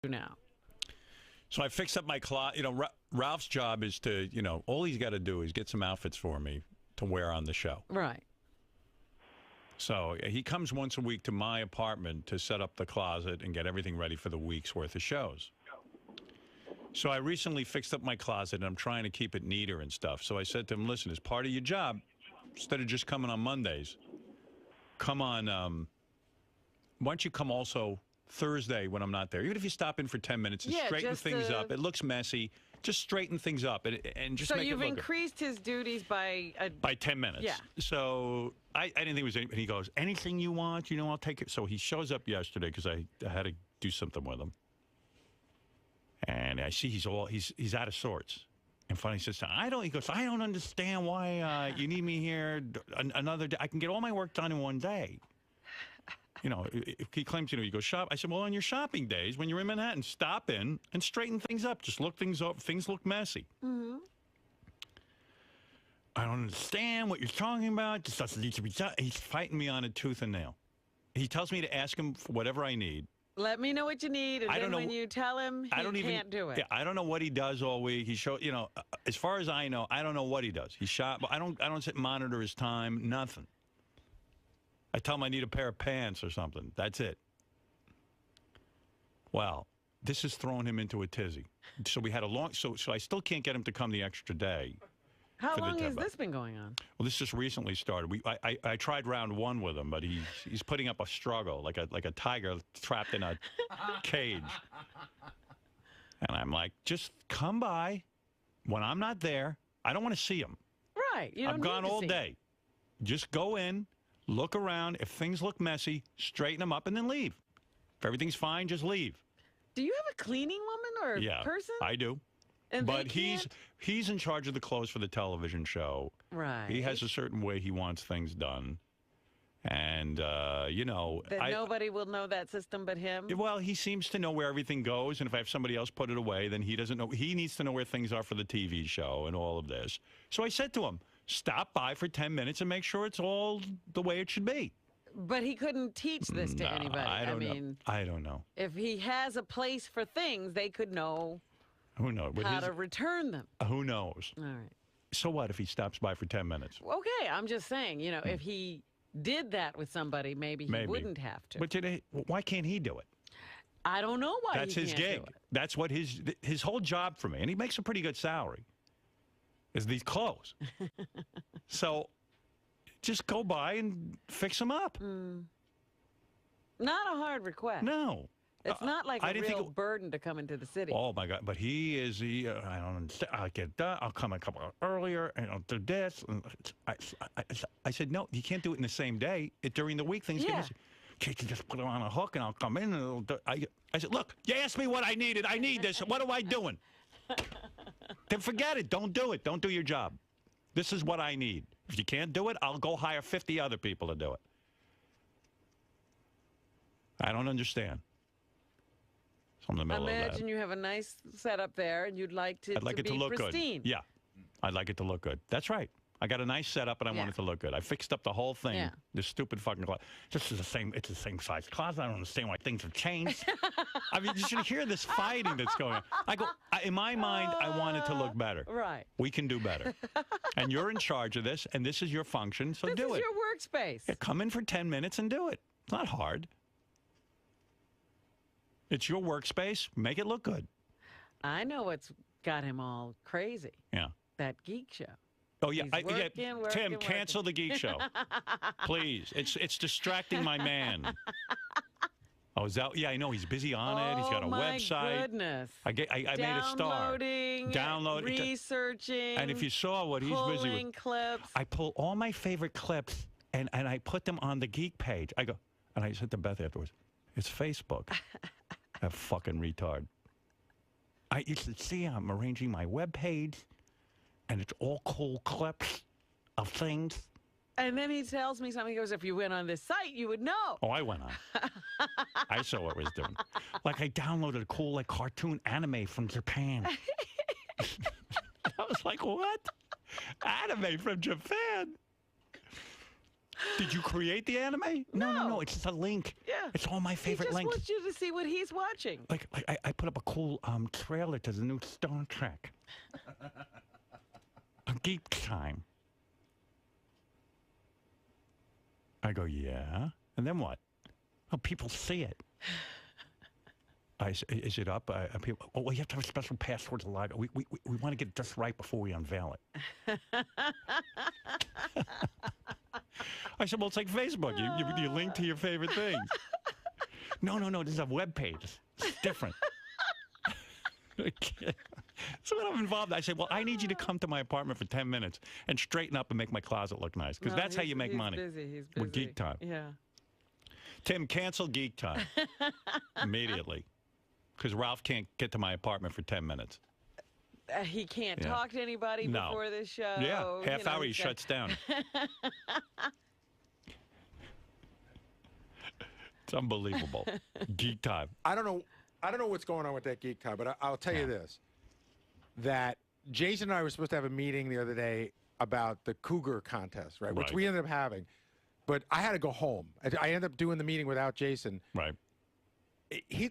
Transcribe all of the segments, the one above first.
now? So I fixed up my closet. You know, Ralph's job is to, all he's got to do is get some outfits for me to wear on the show. Right. So he comes once a week to my apartment to set up the closet and get everything ready for the week's worth of shows. So I recently fixed up my closet, and I'm trying to keep it neater and stuff. So I said to him, listen, as part of your job, instead of just coming on Mondays, come on, why don't you come also Thursday when I'm not there? Even if you stop in for 10 minutes and straighten things up. It looks messy. Just straighten things up and just so make it look you've increased his duties by 10 minutes. Yeah. So I didn't think it was anything. He goes, anything you want, I'll take it. So he shows up yesterday because I had to do something with him. And I see he's out of sorts. And finally he says, he goes, I don't understand why you need me here another day. I can get all my work done in one day. If he claims, you go shop. I said, well, on your shopping days, when you're in Manhattan, stop in and straighten things up. Just look things up. Things look messy. Mm-hmm. I don't understand what you're talking about. This doesn't need to be done. He's fighting me on a tooth and nail. He tells me to ask him for whatever I need. Let me know what you need, and then when you tell him, he can't do it. Yeah, I don't know what he does all week. He as far as I know, I don't know what he does. He shop. I don't sit and monitor his time. Nothing. I tell him I need a pair of pants or something. That's it. Well, this has thrown him into a tizzy. So we had a long. So I still can't get him to come the extra day. How long has this been going on? Well, this just recently started. I tried round one with him, but he's putting up a struggle like a tiger trapped in a cage. And I'm like, just come by when I'm not there. I don't want to see him. Right. You don't I'm gone all day. Just go in, look around. If things look messy, straighten them up and then leave. If everything's fine, just leave. Do you have a cleaning woman or person? I do. And but he's in charge of the clothes for the television show. Right. He has a certain way he wants things done. And, that nobody will know that system but him? Well, he seems to know where everything goes. And if I have somebody else put it away, then he doesn't know. He needs to know where things are for the TV show and all of this. So I said to him, stop by for 10 minutes and make sure it's all the way it should be. But he couldn't teach this to anybody. I don't know. If he has a place for things, they could know. Who knows? How to return them. Who knows? All right. So what if he stops by for 10 minutes? Okay, I'm just saying, if he did that with somebody, maybe he wouldn't have to. But why can't he do it? I don't know why That's his gig. That's what his whole job for me. And he makes a pretty good salary, is these clothes. So just go by and fix them up. Not a hard request. No. It's not like a real burden to come into the city. Oh, my God. But I don't understand. I'll get done. I'll come a couple hours earlier, and I'll do this. And I said, no, you can't do it in the same day. During the week, things get messy. Can't you just put it on a hook, and I'll come in, and I said, look, you asked me what I needed. I need this. What am I doing? Then forget it. Don't do it. Don't do your job. This is what I need. If you can't do it, I'll go hire 50 other people to do it. I don't understand. Imagine you have a nice setup there, and you'd like to it to look pristine. Good. Yeah, I'd like it to look good. That's right. I got a nice setup, and I want it to look good. I fixed up the whole thing. Yeah. This stupid fucking closet. This is the same. It's the same size closet. I don't understand why things have changed. I mean, you should hear this fighting that's going on. In my mind, I want it to look better. Right. We can do better. And you're in charge of this, and this is your function, so do it. This is your workspace. Yeah, come in for 10 minutes and do it. It's not hard. It's your workspace. Make it look good. I know what's got him all crazy. Yeah. That Geek Show. Oh, yeah. Working, Tim, cancel the Geek Show. Please. It's distracting my man. Oh, is that? Yeah, I know. He's busy on it. He's got a website. Oh, my goodness. I made a star. Downloading, researching. And if you saw what he's busy with. Clips. I pull all my favorite clips, and I put them on the Geek page. I said to Beth afterwards, it's Facebook. That fucking retard. You should see I'm arranging my webpage, and it's all cool clips of things. And then he tells me something. He goes, if you went on this site, you would know. Oh, I went on. I saw what it was doing. Like, I downloaded a cool, cartoon anime from Japan. I was like, what? Anime from Japan? Did you create the anime? No. It's just a link. Yeah. It's all my favorite He just links. wants you to see what he's watching. Like I put up a cool trailer to the new Star Trek. A Geek Time. I go, yeah. And then what? Oh, people see it. Is it up? People, well, you have to have a special password to log. We want to get it just right before we unveil it. I said, well, it's like Facebook. You link to your favorite things. No. This is a web page. It's different. So when I'm involved, I say, well, I need you to come to my apartment for 10 minutes and straighten up and make my closet look nice. Because that's how you make money. He's busy. With Geek Time. Yeah. Tim, cancel Geek Time. Immediately. Because Ralph can't get to my apartment for 10 minutes. He can't talk to anybody before this show. Yeah, half hour he shuts down. It's unbelievable. Geek Time. I don't know what's going on with that Geek Time, but I'll tell you this. That Jason and I were supposed to have a meeting the other day about the Cougar contest, right? Which we ended up having. But I had to go home. I ended up doing the meeting without Jason. Right.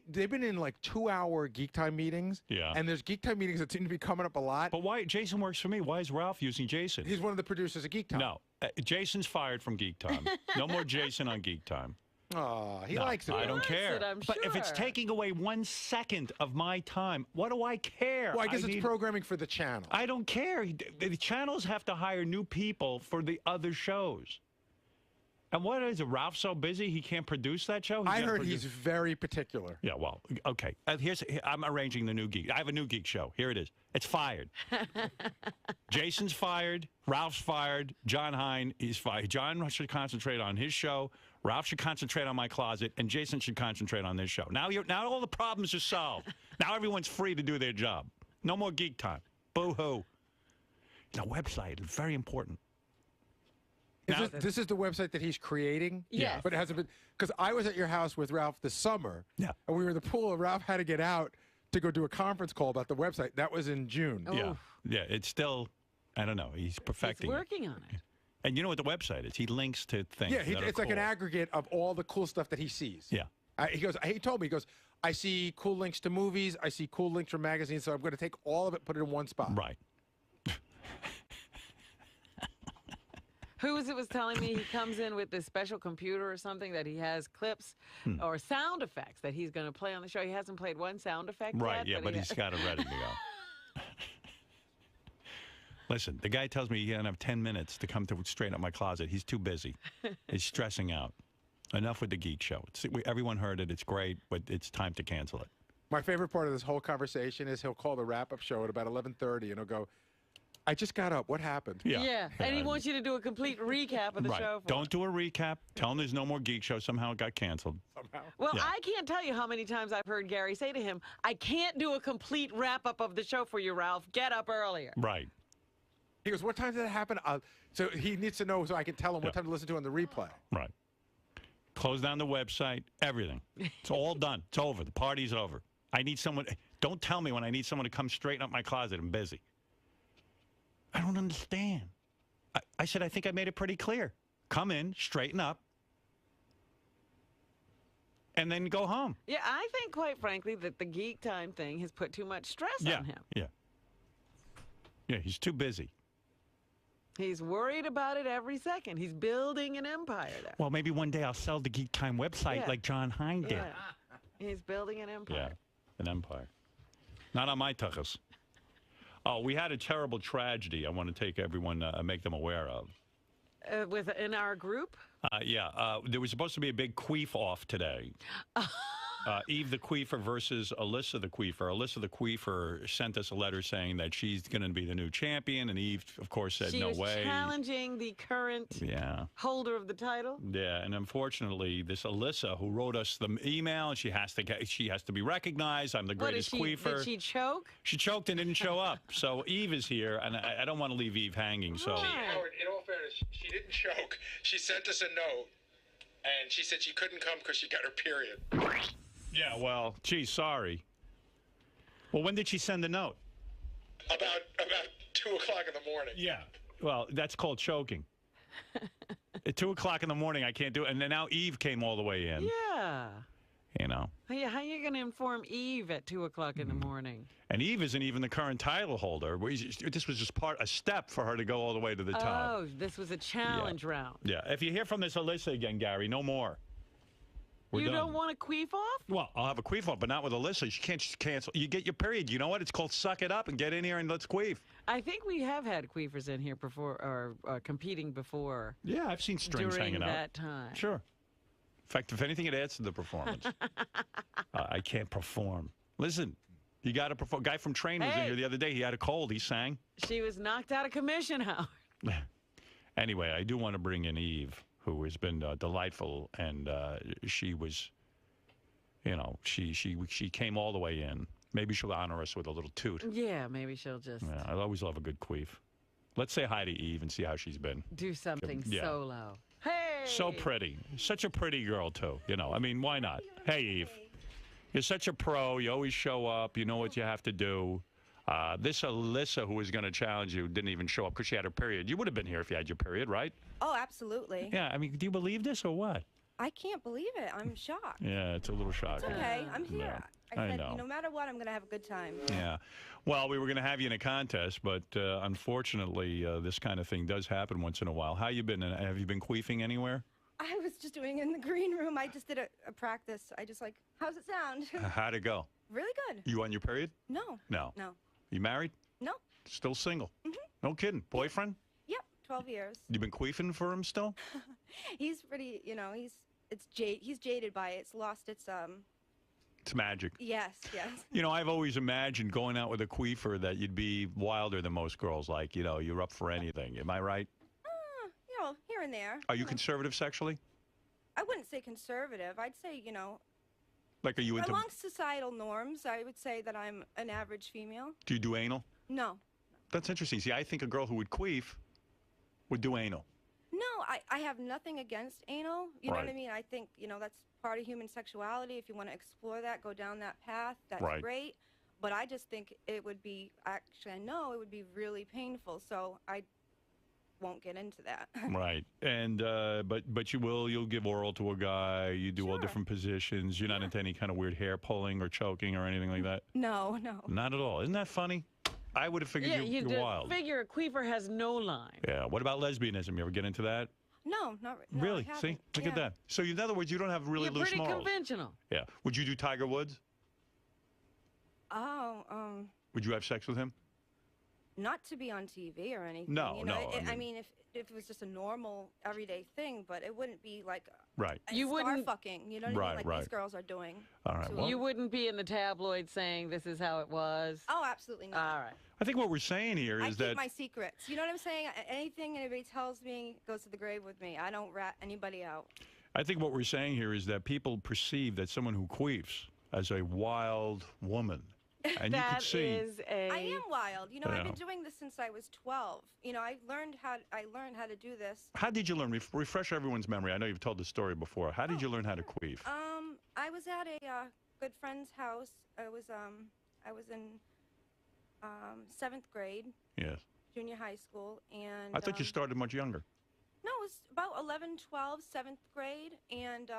They've been in like 2-hour Geek Time meetings. Yeah. And there's Geek Time meetings that seem to be coming up a lot. But why? Jason works for me. Why is Ralph using Jason? He's one of the producers of Geek Time. No. Jason's fired from Geek Time. No more Jason on Geek Time. Oh, he likes it. I don't care. I'm but if it's sure. taking away 1 second of my time, what do I care? Well, I guess it's programming for the channel. I don't care. The channels have to hire new people for the other shows. And what is it? Ralph's so busy he can't produce that show? I heard he's very particular. Yeah, well, okay. I'm arranging the new Geek. I have a new Geek show. Here it is. It's fired. Jason's fired. Ralph's fired. John Hine is fired. John should concentrate on his show. Ralph should concentrate on my closet, and Jason should concentrate on this show. Now all the problems are solved. Now everyone's free to do their job. No more Geek Time. Boo-hoo. The website is very important. This is the website that he's creating? Yes. But it hasn't been, because I was at your house with Ralph this summer. Yeah. And we were in the pool, and Ralph had to get out to go do a conference call about the website. That was in June. Yeah. Yeah, it's still, I don't know, he's perfecting He's working on it. And you know what the website is? He links to things. Yeah, that are it's like an cool. aggregate of all the cool stuff that he sees. Yeah. He told me, I see cool links to movies, I see cool links from magazines, so I'm going to take all of it, put it in one spot. Right. Who was telling me he comes in with this special computer or something that he has clips or sound effects that he's going to play on the show. He hasn't played one sound effect Right, yet. yeah, but he's got it ready to go. Listen, the guy tells me he doesn't have 10 minutes to come to straighten up my closet. He's too busy. He's stressing out. Enough with the Geek Show. Everyone heard it. It's great, but it's time to cancel it. My favorite part of this whole conversation is he'll call the wrap-up show at about 11:30, and he'll go, I just got up. What happened? Yeah. And he wants you to do a complete recap of the show. Don't do a recap. Tell him there's no more Geek Show. Somehow it got canceled. Well, I can't tell you how many times I've heard Gary say to him, I can't do a complete wrap-up of the show for you, Ralph. Get up earlier. Right. He goes, what time did it happen? So he needs to know so I can tell him what time to listen to on the replay. Right. Close down the website, everything. It's all done. It's over. The party's over. I need someone. Don't tell me when I need someone to come straighten up my closet. I'm busy. I don't understand. I said, I think I made it pretty clear. Come in, straighten up, and then go home. Yeah, I think, quite frankly, that the Geek Time thing has put too much stress on him. Yeah. Yeah, he's too busy. He's worried about it every second. He's building an empire there. Well, maybe one day I'll sell the Geek Time website like John Hine did. Yeah. He's building an empire. Yeah, an empire. Not on my tuchus. Oh, we had a terrible tragedy I want to take everyone, make them aware of. In our group? There was supposed to be a big queef-off today. Eve the Queefer versus Alyssa the Queefer. Alyssa the Queefer sent us a letter saying that she's going to be the new champion, and Eve, of course, said no way. She was challenging the current holder of the title. Yeah, and unfortunately, this Alyssa, who wrote us the email, she has to be recognized. I'm the greatest queefer. Did she choke? She choked and didn't show up. So Eve is here, and I don't want to leave Eve hanging. So, Howard, in all fairness, she didn't choke. She sent us a note, and she said she couldn't come because she got her period. Yeah, well, gee, sorry. Well, when did she send the note? About 2 o'clock in the morning. Yeah. Well, that's called choking. At 2 o'clock in the morning, I can't do it. And then now Eve came all the way in. Yeah. You know. Hey, how are you going to inform Eve at 2 o'clock in the morning? And Eve isn't even the current title holder. This was just a step for her to go all the way to the top. Oh, this was a challenge round. Yeah. If you hear from this Alyssa again, Gary, no more. We're you done. don't want to queef off? Well, I'll have a queef off, but not with Alyssa. She can't just cancel. You get your period. You know what? It's called suck it up and get in here and let's queef. I think we have had queefers in here before, or competing before. Yeah, I've seen strings during hanging out. that time. Sure. In fact, if anything, it adds to the performance. I can't perform. Listen, you got to perform. Guy from Train was in here the other day. He had a cold. He sang. She was knocked out of commission, Howard. Anyway, I do want to bring in Eve, who has been delightful, and she was, you know, she came all the way in. Maybe she'll honor us with a little toot. Yeah, maybe she'll just Yeah, I always love a good queef. Let's say hi to Eve and see how she's been. do something Yeah. solo. Hey! So pretty. Such a pretty girl, too. You know, I mean, why not? Hey, Eve. You're such a pro. You always show up. You know what you have to do. This Alyssa, who was going to challenge you, didn't even show up because she had her period. You would have been here if you had your period, right? Oh, absolutely. Yeah, I mean, do you believe this or what? I can't believe it. I'm shocked. Yeah, it's a little shocking. It's okay. I'm here. Yeah, I I said, know. no matter what, I'm going to have a good time. Yeah. Well, we were going to have you in a contest, but unfortunately, this kind of thing does happen once in a while. How you been? Have you been queefing anywhere? I was just doing it in the green room. I just did a practice. I just like, how's it sound? How'd it go? Really good. You on your period? No. No. No. You married? No. Still single? No kidding. Boyfriend? Yep. 12 years. You been queefing for him still? He's pretty, you know, he's jaded by it. It's lost its, It's magic. yes. You know, I've always imagined going out with a queefer that you'd be wilder than most girls. Like, you know, you're up for anything. Am I right? You know, here and there. Are you conservative sexually? I wouldn't say conservative. I'd say, you know, Like, are you into... amongst societal norms, I would say that I'm an average female. Do you do anal? No. That's interesting. See, I think a girl who would queef would do anal. No, I have nothing against anal. You know what I Right. mean? I think, you know, that's part of human sexuality. If you want to explore that, go down that path, that's Right. great. But I just think it would be, actually, I know it would be really painful, so I won't get into that. Right. And, but you'll give oral to a guy. You do all Sure. different positions. You're not into any kind of weird hair pulling or choking or anything like that? No. Not at all. Isn't that funny? I would have figured Yeah, you're you wild. figure a queefer has no line. Yeah. What about lesbianism? You ever get into that? No, no, Really? I See? haven't. Look at Yeah. that. So, in other words, you don't have really You're loose pretty morals. conventional. Yeah. Would you do Tiger Woods? Oh, Would you have sex with him? not to be on TV or anything. No, you know, no, I I mean- mean, if it was just a normal, everyday thing, but it wouldn't be like Right. You star wouldn't- fucking, you know what I Right, mean? Like right. these girls are doing. All right. to Well, You wouldn't be in the tabloids saying this is how it was. Oh, absolutely not. All right. I think what we're saying here I is keep that my secrets. You know what I'm saying? Anything anybody tells me goes to the grave with me. I don't rat anybody out. I think what we're saying here is that people perceive that someone who queefs as a wild woman, and you That could see. is a. I am wild. You know, I've Yeah. been doing this since I was 12. You know, I learned how to do this. How did you learn? Refresh everyone's memory. I know you've told the story before. How did you learn how to queef? I was at a good friend's house. I was in 7th grade, Yes. junior high school, and I thought you started much younger. No, it was about 11, 12, 7th grade, and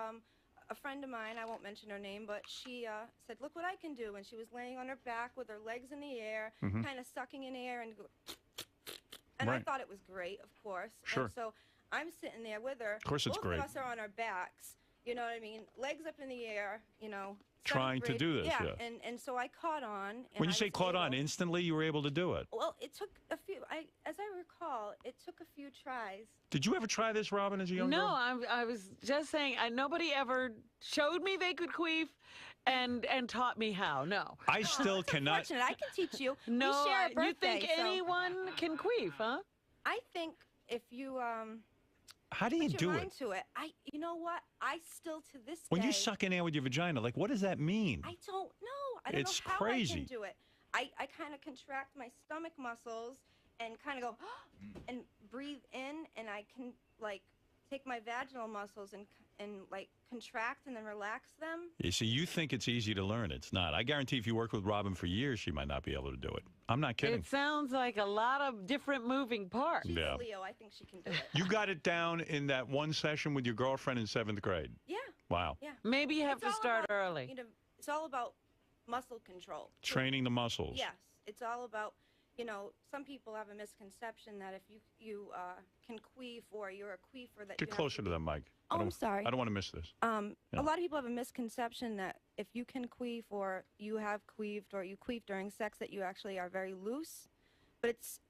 a friend of mine, I won't mention her name, but she said, look what I can do, and she was laying on her back with her legs in the air, kind of sucking in air, and I Right. thought it was great, of course. Sure. And so I'm sitting there with her. Of course it's Both great. of us are on our backs, you know what I mean, legs up in the air, you know. 7th Trying to grade. do this, Yeah, yeah. and so I caught on. And When you I say was caught on, able- instantly you were able to do it. Well, it took a few, as I recall, it took a few tries. Did you ever try this, Robin, as a young No, girl? I was just saying. Nobody ever showed me they could queef, and taught me how. No. I still cannot. Fortunate, I can teach you. No. we share a birthday, You think so anyone can queef, huh? I think if you How do you put do your it? mind to it, you know what? I still to this When day. you suck in air with your vagina, like, what does that mean? I don't know. I don't It's know how crazy. I can do it. I kind of contract my stomach muscles and kind of go and breathe in, and I can like take my vaginal muscles and like contract and then relax them. You see, you think it's easy to learn. It's not. I guarantee if you work with Robin for years, she might not be able to do it. I'm not kidding. It sounds like a lot of different moving parts. She's Yeah. a Leo. I think she can do it. You got it down in that one session with your girlfriend in 7th grade. Yeah. Wow. Yeah. Maybe you have It's to all start about, early. You know, it's all about muscle control. Training the muscles. Yes, it's all about, you know, some people have a misconception that if you can queef or you're a queefer that Get you closer to the mic. Oh, I'm sorry. I don't want to miss this. A lot of people have a misconception that if you can queef or you have queefed or you queef during sex that you actually are very loose. But it's,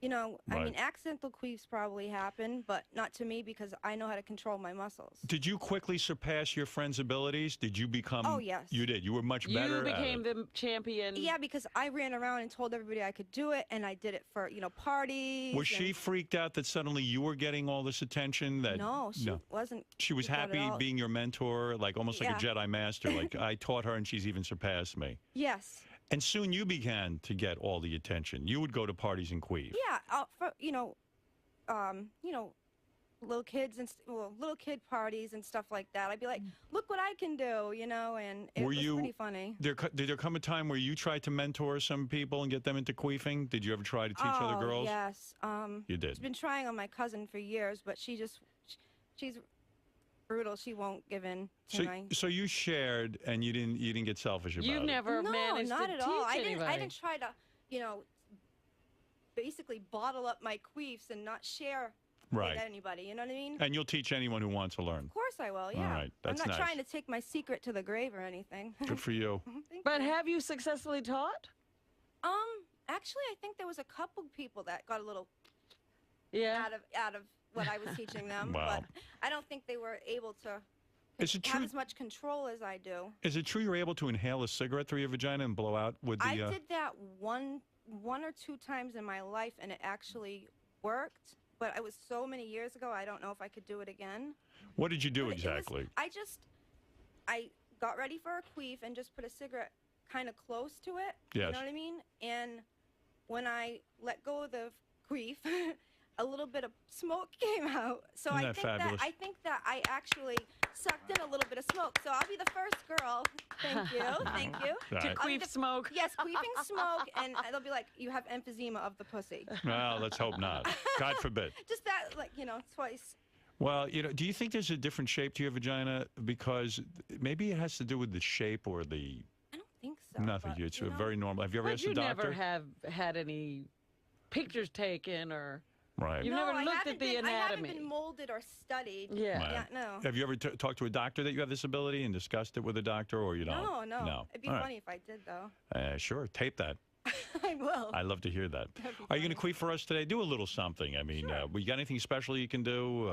you know, I Right. mean, accidental queefs probably happen, but not to me because I know how to control my muscles. Did you quickly surpass your friend's abilities? Did you become... Oh, yes. You did. You were much better You became at it. the champion. Yeah, because I ran around and told everybody I could do it, and I did it for, you know, parties. Was she and- freaked out that suddenly you were getting all this attention? That No, she wasn't. She was freaked out at happy all. being your mentor, like almost like a Yeah. Jedi master. Like I taught her and she's even surpassed me. Yes. And soon you began to get all the attention. You would go to parties and queef. Yeah, for you know, little kids and little kid parties and stuff like that. I'd be like, "Look what I can do," you know, and it was pretty funny. Did there come a time where you tried to mentor some people and get them into queefing? Did you ever try to teach other girls? Yes. You did. I've been trying on my cousin for years, but she's brutal. She won't give in to my. So you shared and you didn't get selfish about You've it. never No, managed not to at teach all. I anybody. didn't try to, you know, basically bottle up my queefs and not share Right. with anybody. You know what I mean? And you'll teach anyone who wants to learn. Of course I will. Yeah. right, that's I'm not nice. trying to take my secret to the grave or anything. Good for you. Thank But you. have you successfully taught? Actually, I think there was a couple people that got a little Yeah. out of what I was teaching them, Wow. but I don't think they were able to Is it have true? as much control as I do. Is it true you're able to inhale a cigarette through your vagina and blow out with the? I did that one or two times in my life, and it actually worked. But it was so many years ago, I don't know if I could do it again. What did you do But it was- exactly? I got ready for a queef and just put a cigarette kind of close to it. Yes. You know what I mean? And when I let go of the queef, a little bit of smoke came out. So Isn't that fabulous? I think that I actually sucked in a little bit of smoke. So I'll be the first girl. Thank you. Thank you. All To right. I'll be queef the- smoke. Yes, queefing smoke, and they'll be like, "You have emphysema of the pussy." Well, let's hope not. God forbid. Just that, like, you know, twice. Well, do you think there's a different shape to your vagina? Because maybe it has to do with the shape or the I don't think so. nothing. but, It's you know, very normal. Have you ever But asked you a doctor? never have had any pictures taken or Right. You've no, never I looked haven't at the been, I haven't anatomy. been molded or studied. Yeah. Right. Yeah, no. Have you ever talked to a doctor that you have this ability and discussed it with a doctor, or you don't? No, no. No. It'd be All right. funny if I did, though. Sure. Tape that. I will. I love to hear that. That'd be Are you going to funny. queef for us today? Do a little something. I mean, we got anything special you can do?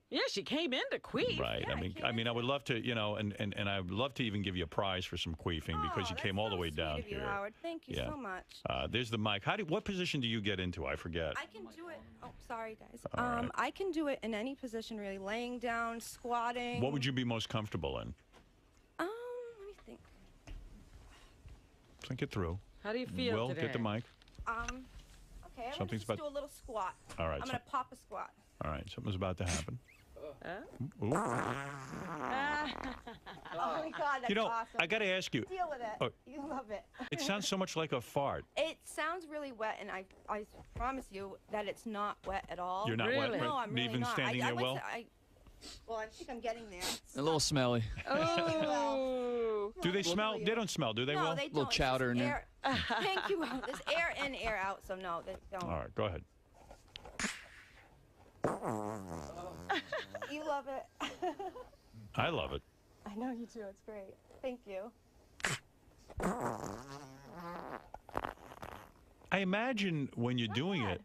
Yeah, she came in to queef. Right. Yeah, I mean, I would love to, and I would love to even give you a prize for some queefing because you Oh, came that's all the so way sweet down of you, here. Howard. Thank you Yeah. so much. There's the mic. What position do you get into? I forget. I can do it. Oh, sorry, guys. All right. I can do it in any position, really. Laying down, squatting. What would you be most comfortable in? Let me think. Think it through. How do you feel Will, today? get the mic. Okay, I'm gonna Something's just about- do a little squat. All right. I'm gonna pop a squat. All right. Something's about to happen. Ooh. Oh my God, that's awesome. I got to ask you. Deal with it. Oh. You love it. It sounds so much like a fart. It sounds really wet, and I promise you that it's not wet at all. You're not Really? wet, No, I'm really even not. standing I there went well? well, I think I'm getting there. A little smelly. Oh. Do they No, smell? really They don't smell, do they, No, Will? they don't. Little It's chowder just in there. air. Thank you. There's air in, air out, so no, they don't. All right. Go ahead. You love it. I love it. I know you do. It's great. Thank you. I imagine when you're doing it,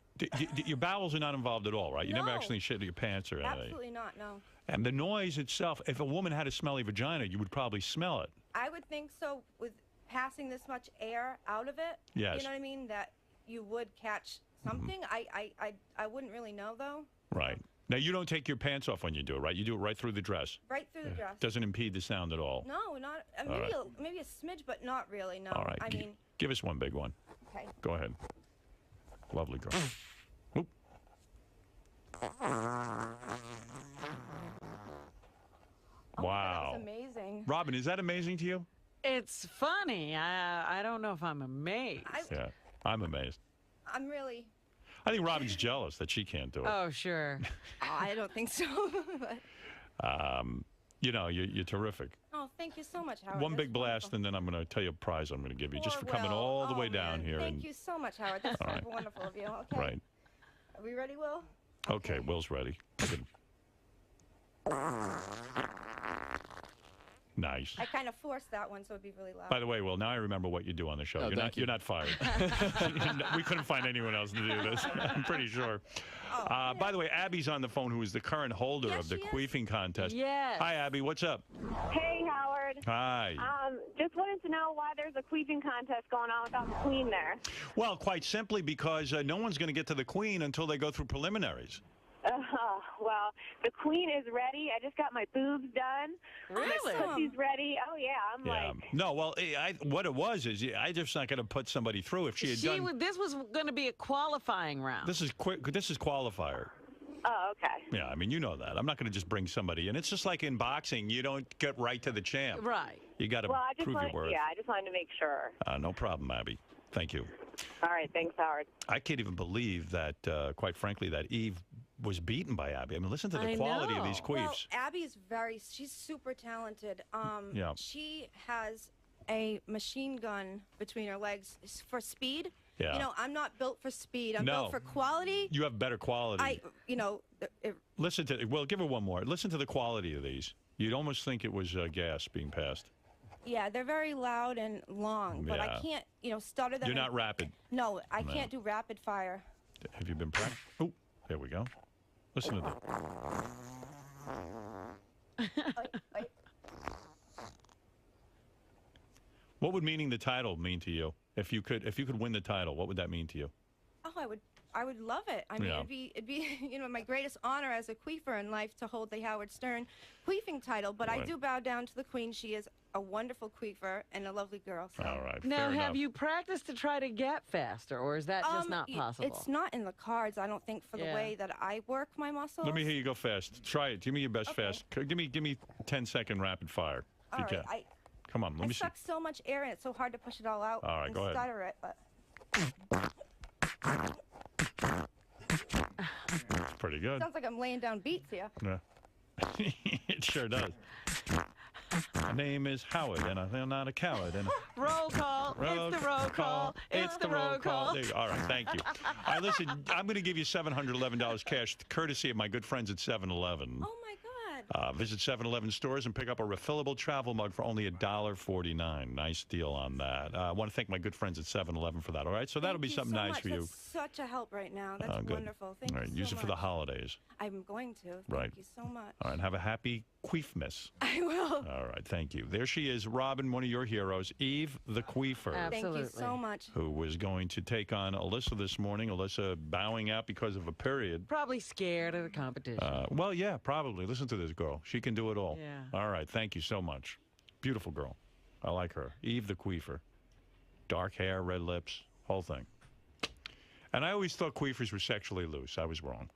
your bowels are not involved at all, right? You never No. actually shit your pants or anything. Absolutely not. No. And the noise itself, if a woman had a smelly vagina, you would probably smell it. I would think so. With passing this much air out of it. Yes. You know what I mean? That you would catch something. I wouldn't really know though. Right. Now, you don't take your pants off when you do it, right? You do it right through the dress. Right through the dress. Doesn't impede the sound at all. No, not All right. maybe a smidge, but not really. No. All right. I mean, Give us one big one. okay. Go ahead. Lovely girl. Oop. Oh my God, Wow. that was amazing. Robin, is that amazing to you? It's funny. I don't know if I'm amazed. Yeah, I'm amazed. I'm really. I think Robin's jealous that she can't do it. Oh, sure. Oh, I don't think so. But, You know, you're terrific. oh, thank you so much, Howard. One That's big blast, wonderful. and then I'm going to tell you a prize I'm going to give you just for Poor coming Will. all the way Oh, down man. here. Thank and you so much, Howard. That's All right. wonderful of you. Okay. Right. Are we ready, Will? Okay, Will's ready. Nice. I kind of forced that one, so it'd be really loud. By the way, Will, now I remember what you do on the show. Oh, thank you. You're not fired. We couldn't find anyone else to do this. I'm pretty sure. By the way, Abby's on the phone, who is the current holder Yes, of the she is. queefing contest. Yes. Hi, Abby. What's up? Hey, Howard. Hi. Just wanted to know why there's a queefing contest going on without the queen there. Well, quite simply because no one's going to get to the queen until they go through preliminaries. Well, the queen is ready. I just got my boobs done. Really? My pussy's ready. Oh, yeah. I'm Yeah. like, No, well, what it was is I just not going to put somebody through if she had done. This was going to be a qualifying round. This is qualifier. oh, okay. Yeah, I mean, you know that. I'm not going to just bring somebody in. It's just like in boxing. You don't get right to the champ. Right. You got to Well, I just prove your worth. I just wanted to make sure. No problem, Abby. Thank you. All right. Thanks, Howard. I can't even believe that, quite frankly, that Eve was beaten by Abby. I mean, listen to the I quality of these know. Well, queefs. Abby's she's super talented. Yeah. She has a machine gun between her legs for speed. Yeah. You know, I'm not built for speed. I'm No. built for quality. You have better quality. Listen to, well, give her one more. Listen to the quality of these. You'd almost think it was gas being passed. Yeah, they're very loud and long, but Yeah. I can't, stutter them. You're not rapid. No, I No. can't do rapid fire. Have you been practicing? Oh, there we go. Listen to that. What would meaning the title mean to you? If you could win the title, what would that mean to you? Oh, I would love it. I mean, Yeah. it'd be my greatest honor as a queefer in life to hold the Howard Stern queefing title. But I Right. do bow down to the Queen. She is a wonderful queefer and a lovely girl. So. All right. Now, fair have enough. you practiced to try to get faster, or is that just not possible? It's not in the cards, I don't think, for the Yeah. way that I work my muscles. Let me hear you go fast. Try it. Give me your best Okay. fast. Give me 10-second rapid fire. If All you right, can. Come on. Let I me see. suck so much air in, it's so hard to push it all out All right, and go ahead. stutter it. But It's pretty good. sounds like I'm laying down beats here. Yeah. It sure does. My name is Howard, and I'm not a coward. And Roll call. It's the roll call. It's the roll call. There you go. All right, thank you. All right, listen, I'm going to give you $711 cash, courtesy of my good friends at 7-Eleven. Oh my God. Visit 7-Eleven stores and pick up a refillable travel mug for only $1.49. Nice deal on that. I want to thank my good friends at 7-Eleven for that. All right, so that'll Thank be you something so nice much. for you. That's such a help right now. That's Good. wonderful. Thank All right, you so use it for the much. holidays. I'm going to. Right. Thank you so much. All right, have a happy Queefmas. I will. All right, thank you. There she is, Robin, one of your heroes, Eve the Queefer. Thank you Absolutely. so much. Who was going to take on Alyssa this morning. Alyssa bowing out because of a period. Probably scared of the competition. Well, yeah, probably. Listen to this girl. She can do it all. Yeah. All right, thank you so much. Beautiful girl. I like her. Eve the Queefer. Dark hair, red lips, whole thing. And I always thought queefers were sexually loose. I was wrong.